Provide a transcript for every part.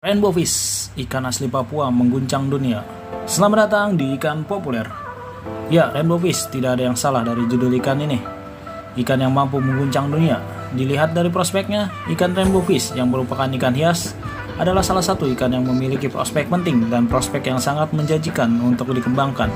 Rainbow fish, ikan asli Papua mengguncang dunia. Selamat datang di Ikan Populer. Ya, rainbow fish, tidak ada yang salah dari judul ikan ini. Ikan yang mampu mengguncang dunia. Dilihat dari prospeknya, ikan rainbow fish yang merupakan ikan hias adalah salah satu ikan yang memiliki prospek penting dan prospek yang sangat menjanjikan untuk dikembangkan.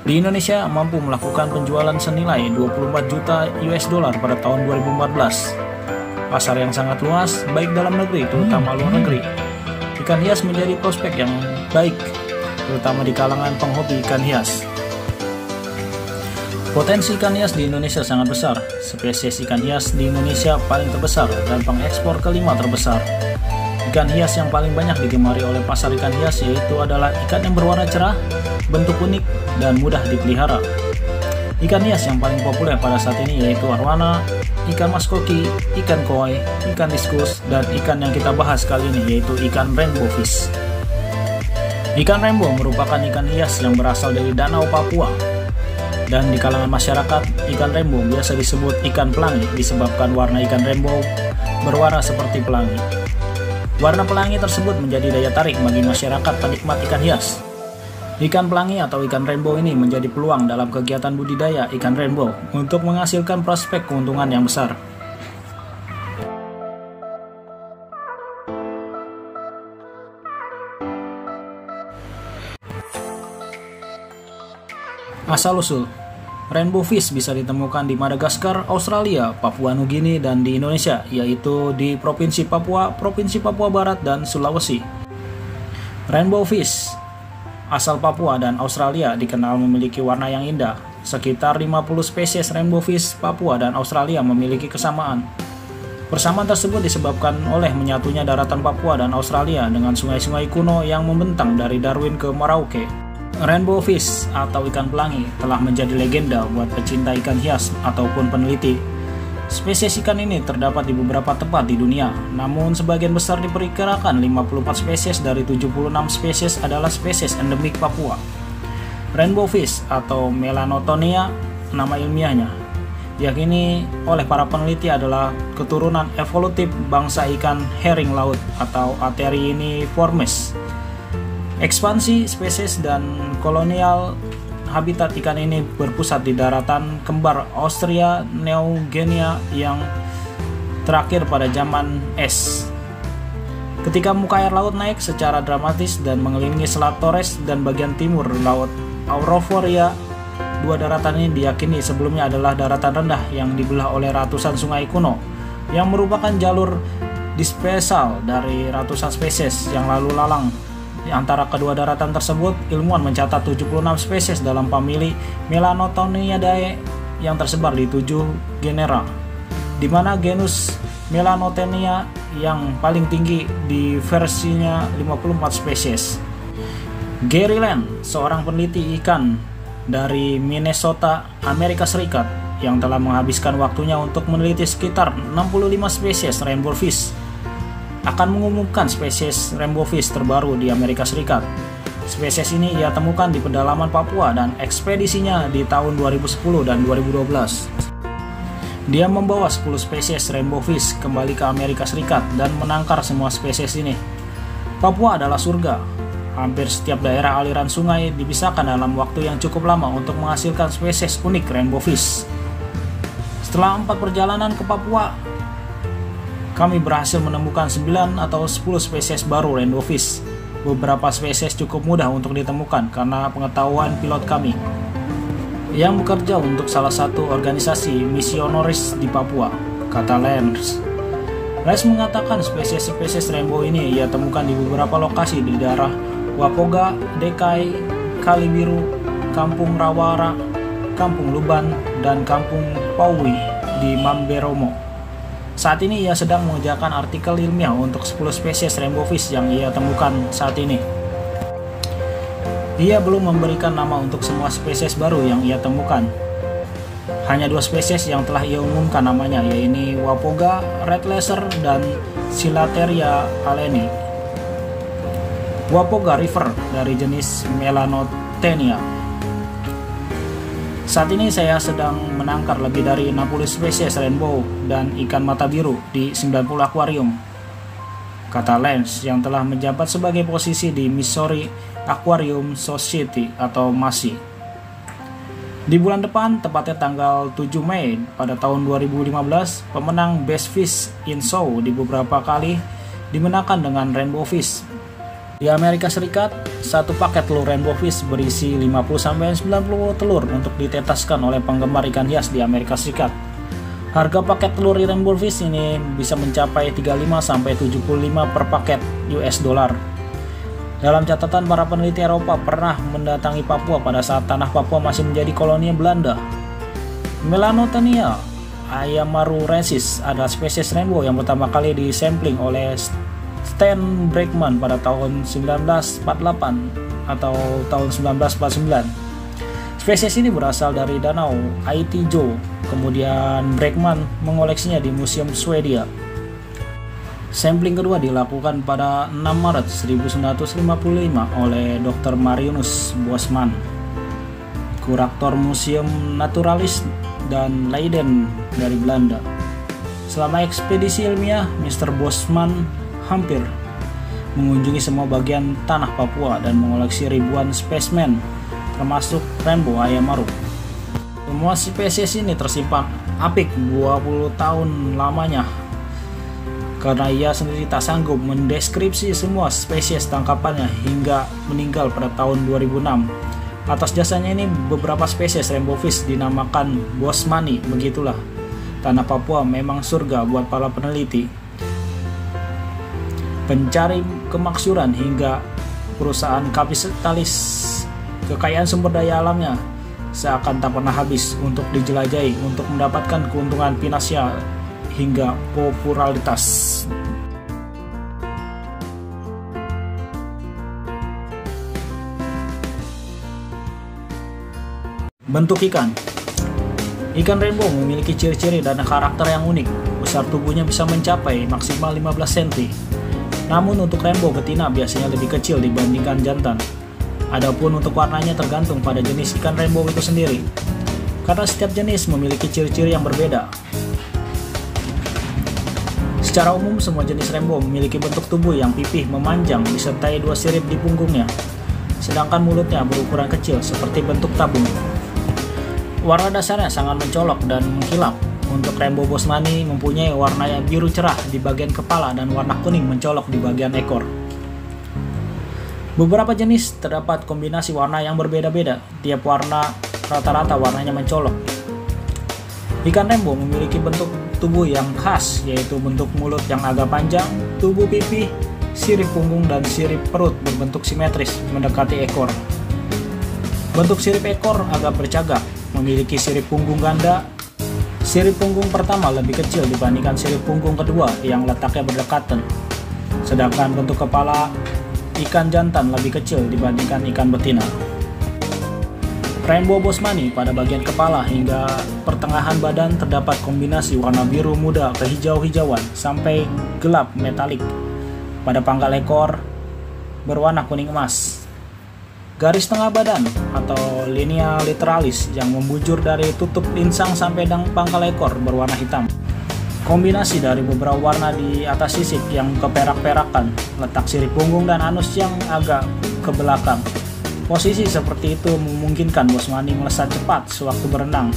Di Indonesia mampu melakukan penjualan senilai 24 juta US dollar pada tahun 2014. Pasar yang sangat luas, baik dalam negeri terutama luar negeri. Ikan hias menjadi prospek yang baik, terutama di kalangan penghobi ikan hias. Potensi ikan hias di Indonesia sangat besar. Spesies ikan hias di Indonesia paling terbesar dan pengekspor kelima terbesar. Ikan hias yang paling banyak digemari oleh pasar ikan hias yaitu adalah ikan yang berwarna cerah, bentuk unik, dan mudah dipelihara. Ikan hias yang paling populer pada saat ini yaitu arwana, ikan maskoki, ikan koi, ikan diskus, dan ikan yang kita bahas kali ini yaitu ikan rainbow fish. Ikan rainbow merupakan ikan hias yang berasal dari Danau Papua. Dan di kalangan masyarakat, ikan rainbow biasa disebut ikan pelangi disebabkan warna ikan rainbow berwarna seperti pelangi. Warna pelangi tersebut menjadi daya tarik bagi masyarakat penikmat ikan hias. Ikan pelangi atau ikan rainbow ini menjadi peluang dalam kegiatan budidaya ikan rainbow untuk menghasilkan prospek keuntungan yang besar. Asal-usul rainbow fish bisa ditemukan di Madagaskar, Australia, Papua Nugini, dan di Indonesia, yaitu di Provinsi Papua Barat, dan Sulawesi. Rainbow fish asal Papua dan Australia dikenal memiliki warna yang indah. Sekitar 50 spesies rainbow fish Papua dan Australia memiliki kesamaan. Persamaan tersebut disebabkan oleh menyatunya daratan Papua dan Australia dengan sungai-sungai kuno yang membentang dari Darwin ke Merauke. Rainbow fish atau ikan pelangi telah menjadi legenda buat pecinta ikan hias ataupun peneliti. Spesies ikan ini terdapat di beberapa tempat di dunia, namun sebagian besar diperkirakan 54 spesies dari 76 spesies adalah spesies endemik Papua. Rainbow fish atau Melanotonia nama ilmiahnya, yakini oleh para peneliti adalah keturunan evolutif bangsa ikan herring laut atau Ateriiniformes. Ekspansi spesies dan kolonial habitat ikan ini berpusat di daratan kembar Austria Neugenia yang terakhir pada zaman es. Ketika muka air laut naik secara dramatis dan mengelilingi Selat Torres dan bagian timur Laut Aurora, dua daratan ini diyakini sebelumnya adalah daratan rendah yang dibelah oleh ratusan sungai kuno yang merupakan jalur dispersal dari ratusan spesies yang lalu lalang. Di antara kedua daratan tersebut, ilmuwan mencatat 76 spesies dalam famili Melanotoniidae yang tersebar di 7 genera, di mana genus Melanotonia yang paling tinggi di versinya 54 spesies. Gary Land, seorang peneliti ikan dari Minnesota, Amerika Serikat, yang telah menghabiskan waktunya untuk meneliti sekitar 65 spesies rainbow fish, akan mengumumkan spesies rainbow fish terbaru di Amerika Serikat. Spesies ini ia temukan di pedalaman Papua dan ekspedisinya di tahun 2010 dan 2012. Dia membawa 10 spesies rainbow fish kembali ke Amerika Serikat dan menangkar semua spesies ini. Papua adalah surga. Hampir setiap daerah aliran sungai dipisahkan dalam waktu yang cukup lama untuk menghasilkan spesies unik rainbow fish. Setelah 4 perjalanan ke Papua, kami berhasil menemukan 9 atau 10 spesies baru rainbow fish. Beberapa spesies cukup mudah untuk ditemukan karena pengetahuan pilot kami yang bekerja untuk salah satu organisasi misionaris di Papua, kata Lens. Lens mengatakan spesies-spesies rainbow ini ia temukan di beberapa lokasi di daerah Wapoga, Dekai, Kalibiru, Kampung Rawara, Kampung Luban, dan Kampung Pauwi di Mamberomo. Saat ini ia sedang mengerjakan artikel ilmiah untuk 10 spesies rainbow fish yang ia temukan saat ini. Ia belum memberikan nama untuk semua spesies baru yang ia temukan. Hanya 2 spesies yang telah ia umumkan namanya, yaitu Wapoga red lacer dan Silateria aleni. Wapoga river dari jenis Melanotenia. Saat ini saya sedang menangkar lebih dari 60 spesies rainbow dan ikan mata biru di 90 akuarium. kata Lance yang telah menjabat sebagai posisi di Missouri Aquarium Society atau MASI. Di bulan depan, tepatnya tanggal 7 Mei pada tahun 2015, pemenang Best Fish in Show di beberapa kali dimenangkan dengan Rainbow Fish. Di Amerika Serikat, satu paket telur Rainbow Fish berisi 50-90 telur untuk ditetaskan oleh penggemar ikan hias di Amerika Serikat. Harga paket telur Rainbow Fish ini bisa mencapai 35-75 per paket US dollar. Dalam catatan, para peneliti Eropa pernah mendatangi Papua pada saat tanah Papua masih menjadi koloni Belanda. Melanotaenia ayamaruensis adalah spesies rainbow yang pertama kali disampling oleh Stan Bregman pada tahun 1948 atau tahun 1949. Spesies ini berasal dari Danau Aitijo, kemudian Bregman mengoleksinya di Museum Swedia. Sampling kedua dilakukan pada 6 Maret 1955 oleh Dr. Marinus Bosman, kurator Museum Naturalis dan Leiden dari Belanda. Selama ekspedisi ilmiah, Mr. Bosman hampir mengunjungi semua bagian tanah Papua dan mengoleksi ribuan spesimen, termasuk rainbow ayamaru. Semua spesies ini tersimpan apik 20 tahun lamanya, karena ia sendiri tak sanggup mendeskripsi semua spesies tangkapannya hingga meninggal pada tahun 2006. Atas jasanya ini, beberapa spesies rainbow fish dinamakan Bosmani. Begitulah, tanah Papua memang surga buat para peneliti, pencari kemaksuran hingga perusahaan kapitalis. Kekayaan sumber daya alamnya seakan tak pernah habis untuk dijelajahi untuk mendapatkan keuntungan finansial hingga popularitas. Bentuk ikan. Ikan rainbow memiliki ciri-ciri dan karakter yang unik. Besar tubuhnya bisa mencapai maksimal 15 cm. Namun untuk rainbow betina biasanya lebih kecil dibandingkan jantan. Adapun untuk warnanya tergantung pada jenis ikan rainbow itu sendiri, karena setiap jenis memiliki ciri-ciri yang berbeda. Secara umum, semua jenis rainbow memiliki bentuk tubuh yang pipih memanjang disertai 2 sirip di punggungnya, sedangkan mulutnya berukuran kecil seperti bentuk tabung. Warna dasarnya sangat mencolok dan mengkilap. Untuk rainbow Bosmani mempunyai warna biru cerah di bagian kepala dan warna kuning mencolok di bagian ekor. Beberapa jenis terdapat kombinasi warna yang berbeda-beda. Tiap warna rata-rata warnanya mencolok. Ikan rainbow memiliki bentuk tubuh yang khas, yaitu bentuk mulut yang agak panjang, tubuh pipih, sirip punggung dan sirip perut berbentuk simetris mendekati ekor. Bentuk sirip ekor agak bercagak, memiliki sirip punggung ganda. Sirip punggung pertama lebih kecil dibandingkan sirip punggung kedua yang letaknya berdekatan. Sedangkan bentuk kepala ikan jantan lebih kecil dibandingkan ikan betina. Rainbow Bosmani pada bagian kepala hingga pertengahan badan terdapat kombinasi warna biru muda ke hijau-hijauan sampai gelap metalik. Pada pangkal ekor berwarna kuning emas. Garis tengah badan atau linea literalis yang membujur dari tutup insang sampai pangkal ekor berwarna hitam. Kombinasi dari beberapa warna di atas sisik yang keperak-perakan, letak sirip punggung dan anus yang agak ke belakang. Posisi seperti itu memungkinkan Bosmani melesat cepat sewaktu berenang.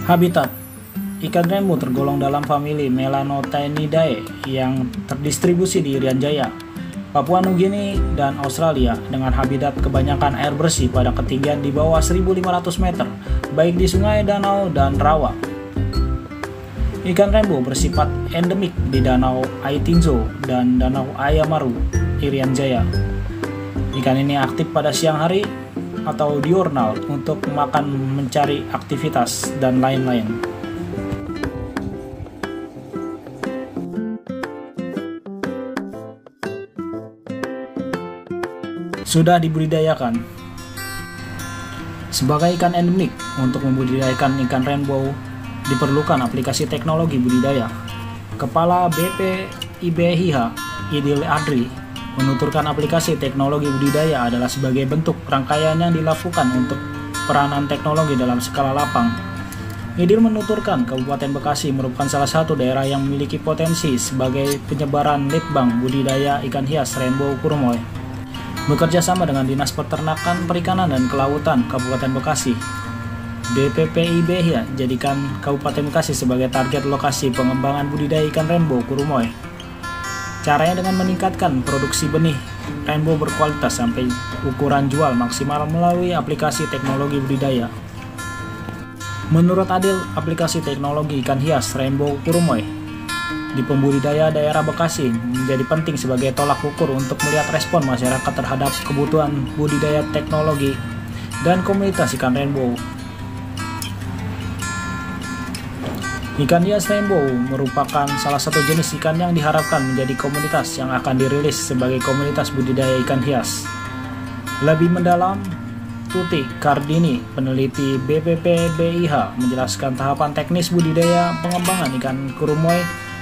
Habitat. Ikan rainbow tergolong dalam famili Melanotaenidae yang terdistribusi di Irian Jaya, Papua Nugini, dan Australia dengan habitat kebanyakan air bersih pada ketinggian di bawah 1.500 meter, baik di sungai, danau, dan rawa. Ikan rainbow bersifat endemik di Danau Aitijo dan Danau Ayamaru, Irian Jaya. Ikan ini aktif pada siang hari atau diurnal untuk makan, mencari aktivitas, dan lain-lain. Sudah dibudidayakan. Sebagai ikan endemik, untuk membudidayakan ikan rainbow diperlukan aplikasi teknologi budidaya. Kepala BPIBHI Idil Adri menuturkan aplikasi teknologi budidaya adalah sebagai bentuk rangkaian yang dilakukan untuk peranan teknologi dalam skala lapang Idil menuturkan Kabupaten Bekasi merupakan salah satu daerah yang memiliki potensi sebagai penyebaran litbang budidaya ikan hias rainbow kurumoy. Bekerja sama dengan Dinas Peternakan, Perikanan, dan Kelautan Kabupaten Bekasi, DPPIB jadikan Kabupaten Bekasi sebagai target lokasi pengembangan budidaya ikan rainbow kurumoy. Caranya dengan meningkatkan produksi benih rainbow berkualitas sampai ukuran jual maksimal melalui aplikasi teknologi budidaya. Menurut Adil, aplikasi teknologi ikan hias rainbow kurumoy di pembudidaya daerah Bekasi menjadi penting sebagai tolak ukur untuk melihat respon masyarakat terhadap kebutuhan budidaya teknologi dan komunitas ikan rainbow. Ikan hias rainbow merupakan salah satu jenis ikan yang diharapkan menjadi komunitas yang akan dirilis sebagai komunitas budidaya ikan hias. Lebih mendalam, Tuti Kardini, peneliti BPPBIH, menjelaskan tahapan teknis budidaya pengembangan ikan kurumoy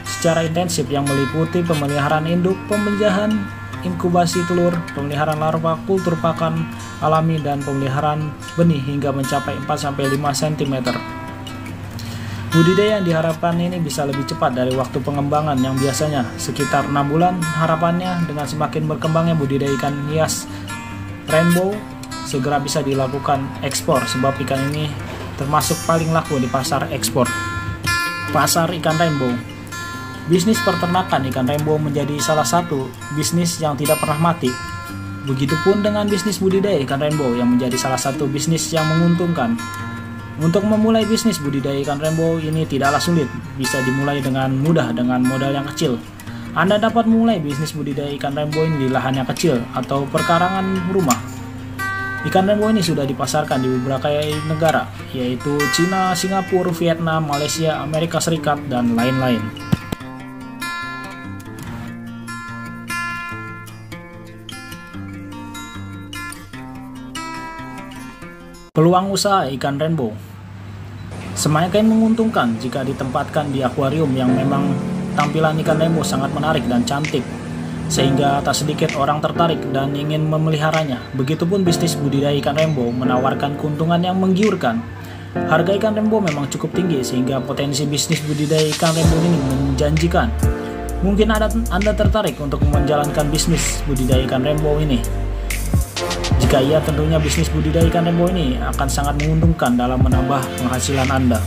secara intensif yang meliputi pemeliharaan induk, pembenjahan, inkubasi telur, pemeliharaan larva, kultur pakan alami, dan pemeliharaan benih hingga mencapai 4-5 cm. Budidaya yang diharapkan ini bisa lebih cepat dari waktu pengembangan yang biasanya sekitar 6 bulan. Harapannya dengan semakin berkembangnya budidaya ikan hias rainbow, segera bisa dilakukan ekspor sebab ikan ini termasuk paling laku di pasar ekspor. Pasar ikan rainbow. Bisnis peternakan ikan rainbow menjadi salah satu bisnis yang tidak pernah mati. Begitupun dengan bisnis budidaya ikan rainbow yang menjadi salah satu bisnis yang menguntungkan. Untuk memulai bisnis budidaya ikan rainbow ini tidaklah sulit, bisa dimulai dengan mudah dengan modal yang kecil. Anda dapat memulai bisnis budidaya ikan rainbow ini di lahan yang kecil atau perkarangan rumah. Ikan rainbow ini sudah dipasarkan di beberapa negara, yaitu Cina, Singapura, Vietnam, Malaysia, Amerika Serikat, dan lain-lain. Peluang usaha ikan rainbow semakin menguntungkan jika ditempatkan di akuarium yang memang tampilan ikan rainbow sangat menarik dan cantik, sehingga tak sedikit orang tertarik dan ingin memeliharanya. Begitupun bisnis budidaya ikan rainbow menawarkan keuntungan yang menggiurkan. Harga ikan rainbow memang cukup tinggi sehingga potensi bisnis budidaya ikan rainbow ini menjanjikan. Mungkin Anda tertarik untuk menjalankan bisnis budidaya ikan rainbow ini. Jika iya, tentunya bisnis budidaya ikan rainbow ini akan sangat menguntungkan dalam menambah penghasilan Anda.